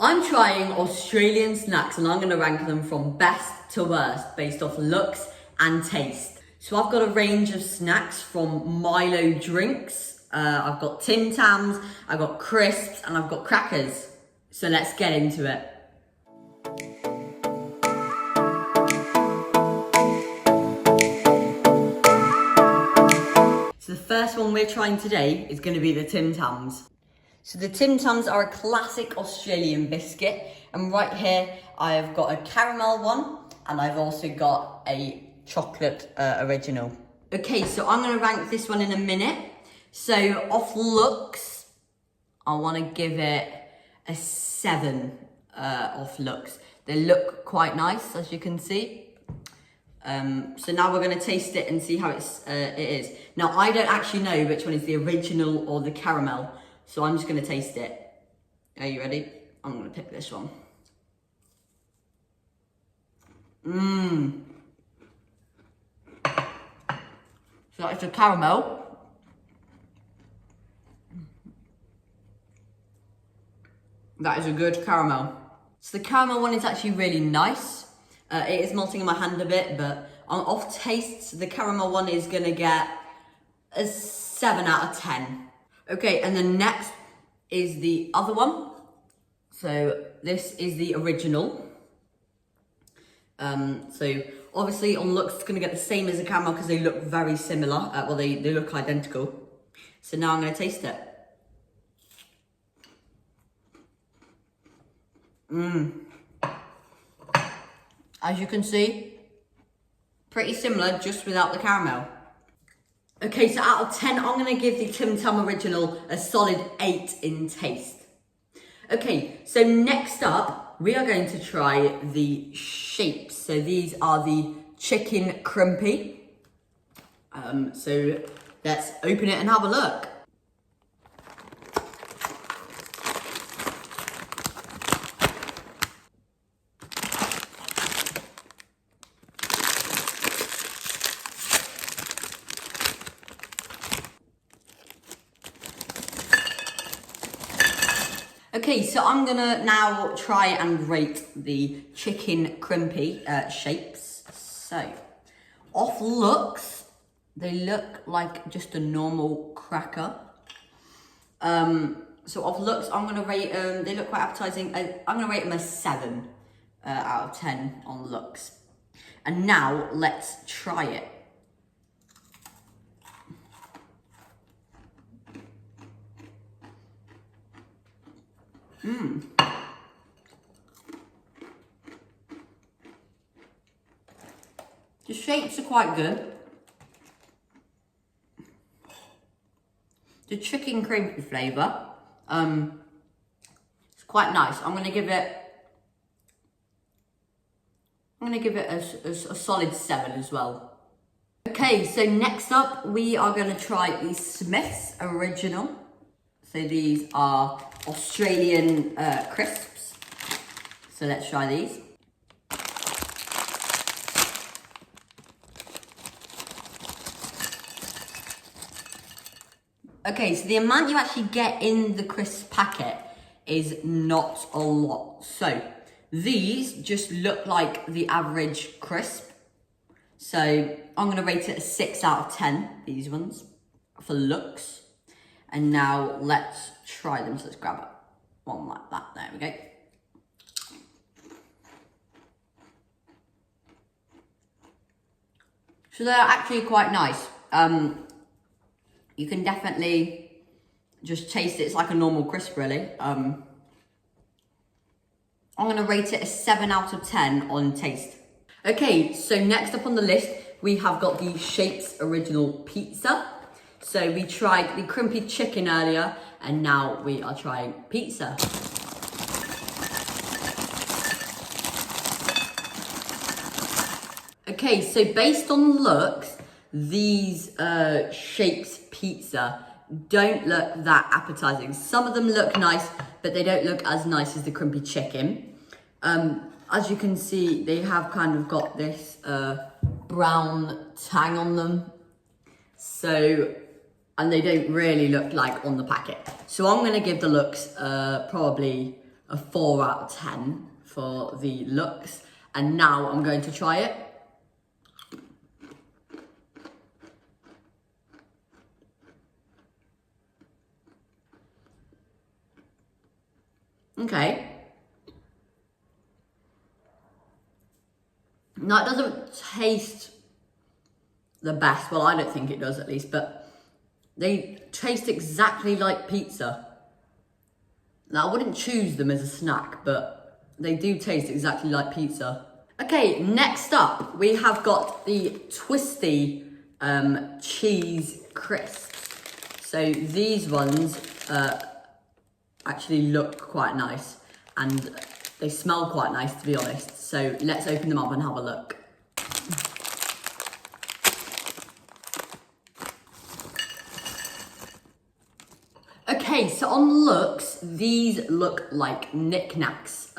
I'm trying Australian snacks and I'm going to rank them from best to worst based off looks and taste. So I've got a range of snacks from Milo drinks, I've got Tim Tams, I've got crisps and I've got crackers. So let's get into it. So the first one we're trying today is going to be the Tim Tams. So the Tim Tams are a classic Australian biscuit, and right here I've got a caramel one and I've also got a chocolate original. Okay, so I'm going to rank this one in a minute. So off looks, I want to give it a 7 off looks. They look quite nice, as you can see. So now we're going to taste it and see how it is. Now I don't actually know which one is the original or the caramel. So I'm just going to taste it. Are you ready? I'm going to pick this one. So it's a caramel. That is a good caramel. So the caramel one is actually really nice. It is melting in my hand a bit, but on off tastes, the caramel one is going to get a 7 out of 10. Okay, and then next is the other one. So this is the original. So obviously on looks it's going to get the same as the caramel because they look very similar. Well, they look identical. So now I'm going to taste it. As you can see, pretty similar, just without the caramel. Okay, so out of 10, I'm going to give the Tim Tam Original a solid 8 in taste. Okay, so next up, we are going to try the shapes. So these are the chicken crimpy. So let's open it and have a look. Okay, so I'm gonna now try and rate the chicken crimpy shapes. So, off looks, they look like just a normal cracker. So off looks, I'm gonna rate them, they look quite appetizing. I'm gonna rate them a 7 out of 10 on looks. And now, let's try it. The shapes are quite good. The chicken crimpy flavour, it's quite nice. I'm gonna give it a solid 7 as well. Okay, so next up we are gonna try the Smith's Original. So these are Australian crisps. So let's try these. Okay, so the amount you actually get in the crisp packet is not a lot. So these just look like the average crisp. So I'm gonna rate it a 6 out of 10, these ones, for looks. And now let's try them. So let's grab one like that. There we go. So they're actually quite nice. You can definitely just taste it. It's like a normal crisp, really. I'm going to rate it a 7 out of 10 on taste. Okay, so next up on the list, we have got the Shapes Original Pizza. So we tried the crimpy chicken earlier, and now we are trying pizza. Okay, so based on looks, these Shapes Pizza don't look that appetizing. Some of them look nice, but they don't look as nice as the crimpy chicken. As you can see, they have kind of got this brown tang on them. So, and they don't really look like on the packet. So I'm gonna give the looks probably a 4 out of 10 for the looks. And now I'm going to try it. Okay. Now, it doesn't taste the best. Well, I don't think it does, at least, but they taste exactly like pizza. Now, I wouldn't choose them as a snack, but they do taste exactly like pizza. Okay, next up, we have got the Twisty cheese crisps. So these ones actually look quite nice, and they smell quite nice, to be honest. So let's open them up and have a look. Okay, so on looks, these look like Nik Naks.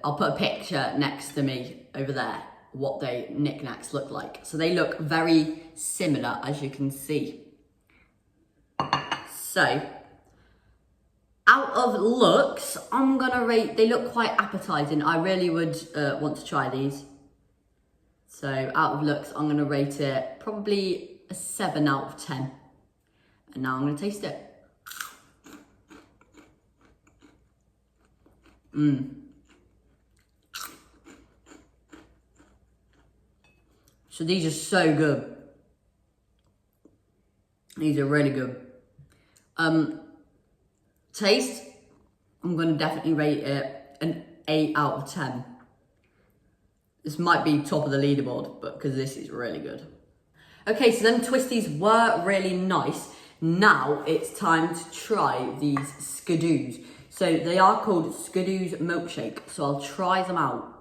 I'll put a picture next to me over there, what they Nik Naks look like. So they look very similar, as you can see. So, out of looks, I'm gonna rate, they look quite appetizing. I really would want to try these. So, out of looks, I'm gonna rate it probably a 7 out of 10. And now I'm gonna taste it. So these are so good. These are really good. Taste, I'm gonna definitely rate it an 8 out of 10. This might be top of the leaderboard, but because this is really good. Okay, so them Twisties were really nice. Now it's time to try these Skidoos. So they are called Skidoos Milkshake, so I'll try them out.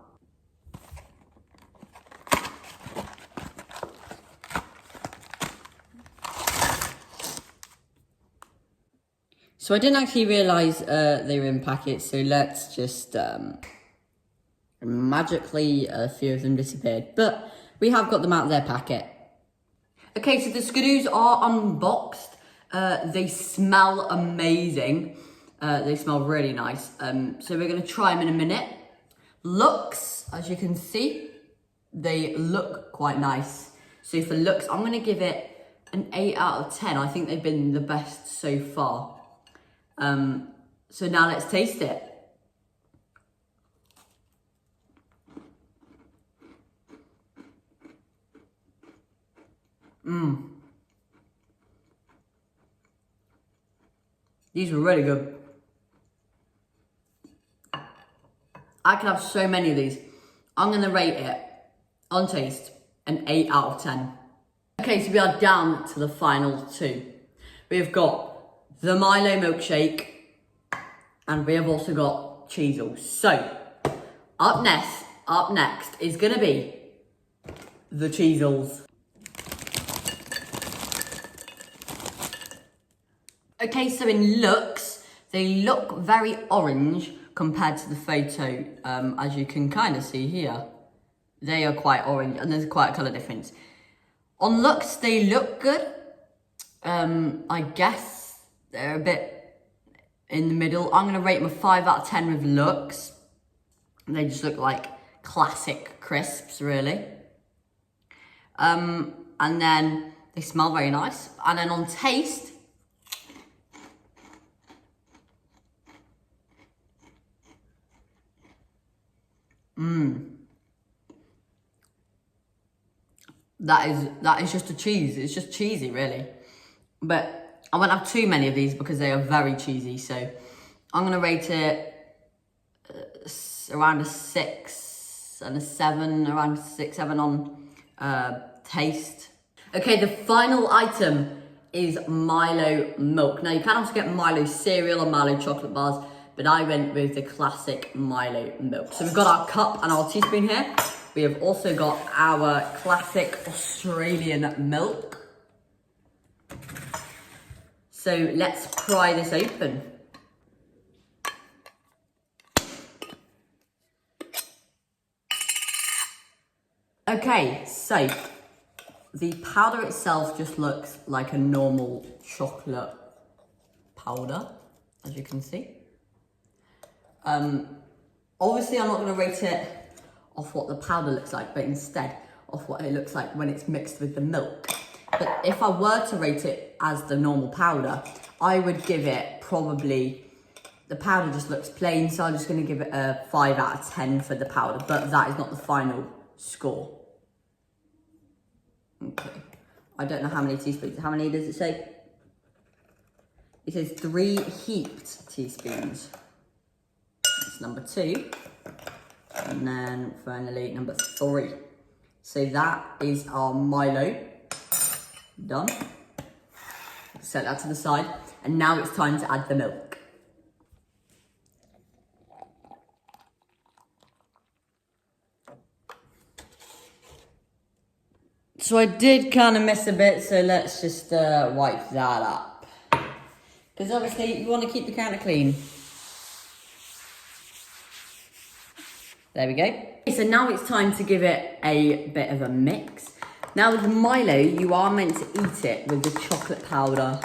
So I didn't actually realise they were in packets, so let's just magically a few of them disappeared. But we have got them out of their packet. Okay, so the Skidoos are unboxed. They smell amazing. They smell really nice. So we're going to try them in a minute. Looks, as you can see, they look quite nice. So for looks, I'm going to give it an 8 out of 10. I think they've been the best so far. So now let's taste it. These were really good. I could have so many of these. I'm going to rate it, on taste, an 8 out of 10. Okay, so we are down to the final two. We've got the Milo milkshake, and we have also got Cheezels. So, up next is going to be the Cheezels. Okay, so in looks, they look very orange compared to the photo, as you can kind of see here. They are quite orange, and there's quite a colour difference. On looks, they look good. I guess they're a bit in the middle. I'm going to rate them a 5 out of 10 with looks. They just look like classic crisps, really. And then they smell very nice. And then on taste, that is just a cheese. It's just cheesy, really. But I won't have too many of these because they are very cheesy. So I'm going to rate it around a 6 and a 7, around 6, 7 on taste. Okay, the final item is Milo milk. Now, you can also get Milo cereal or Milo chocolate bars, but I went with the classic Milo milk. So we've got our cup and our teaspoon here. We have also got our classic Australian milk. So let's pry this open. Okay, so the powder itself just looks like a normal chocolate powder, as you can see. Obviously I'm not going to rate it off what the powder looks like, but instead off what it looks like when it's mixed with the milk. But if I were to rate it as the normal powder, I would give it probably, the powder just looks plain, so I'm just going to give it a 5 out of 10 for the powder, but that is not the final score. Okay, I don't know how many teaspoons. How many does it say? It says 3 heaped teaspoons. That's number 2. And then finally number 3. So that is our Milo. Done. Set that to the side. And now it's time to add the milk. So I did kind of miss a bit, so let's just wipe that up. Because obviously you want to keep the counter clean. There we go. So now it's time to give it a bit of a mix. Now with Milo, you are meant to eat it with the chocolate powder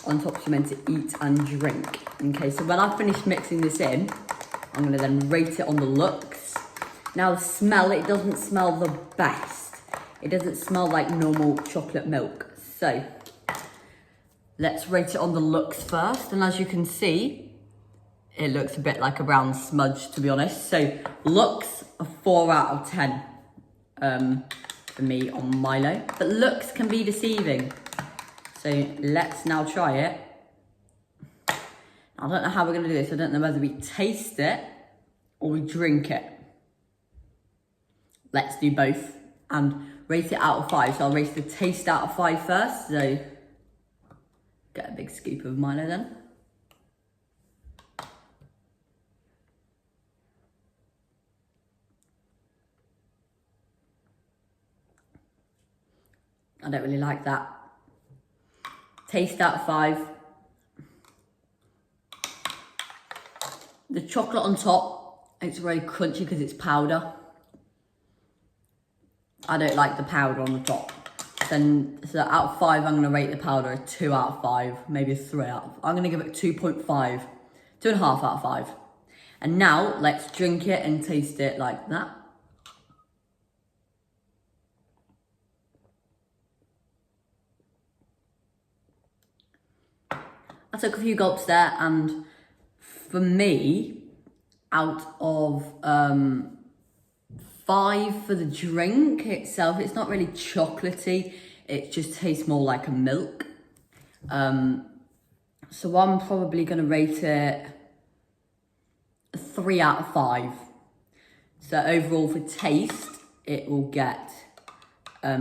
on top, you're meant to eat and drink. Okay, so when I finish mixing this in, I'm gonna then rate it on the looks. Now the smell, it doesn't smell the best. It doesn't smell like normal chocolate milk. So let's rate it on the looks first. And as you can see, it looks a bit like a brown smudge, to be honest. So looks, a 4 out of 10 for me on Milo. But looks can be deceiving. So let's now try it. I don't know how we're gonna do this. I don't know whether we taste it or we drink it. Let's do both and rate it out of 5. So I'll rate the taste out of 5 first. So get a big scoop of Milo then. I don't really like that. Taste out of 5. The chocolate on top, it's very crunchy because it's powder. I don't like the powder on the top. Then, so out of 5, I'm gonna rate the powder a 2 out of 5, maybe a 3 out of, I'm gonna give it 2.5, 2.5 out of 5. And now let's drink it and taste it like that. I took a few gulps there, and for me, out of 5 for the drink itself, it's not really chocolatey, it just tastes more like a milk. So I'm probably gonna rate it a 3 out of 5. So overall for taste, it will get a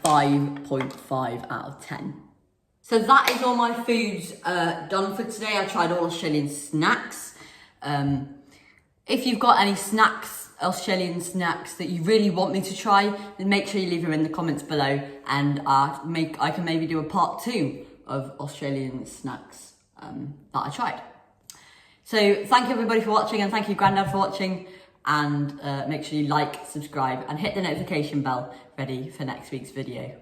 5.5 out of 10. So that is all my foods done for today. I tried all Australian snacks. If you've got any snacks, Australian snacks that you really want me to try, then make sure you leave them in the comments below, and I can maybe do a part 2 of Australian snacks that I tried. So thank you everybody for watching, and thank you Grandad for watching, and make sure you like, subscribe and hit the notification bell ready for next week's video.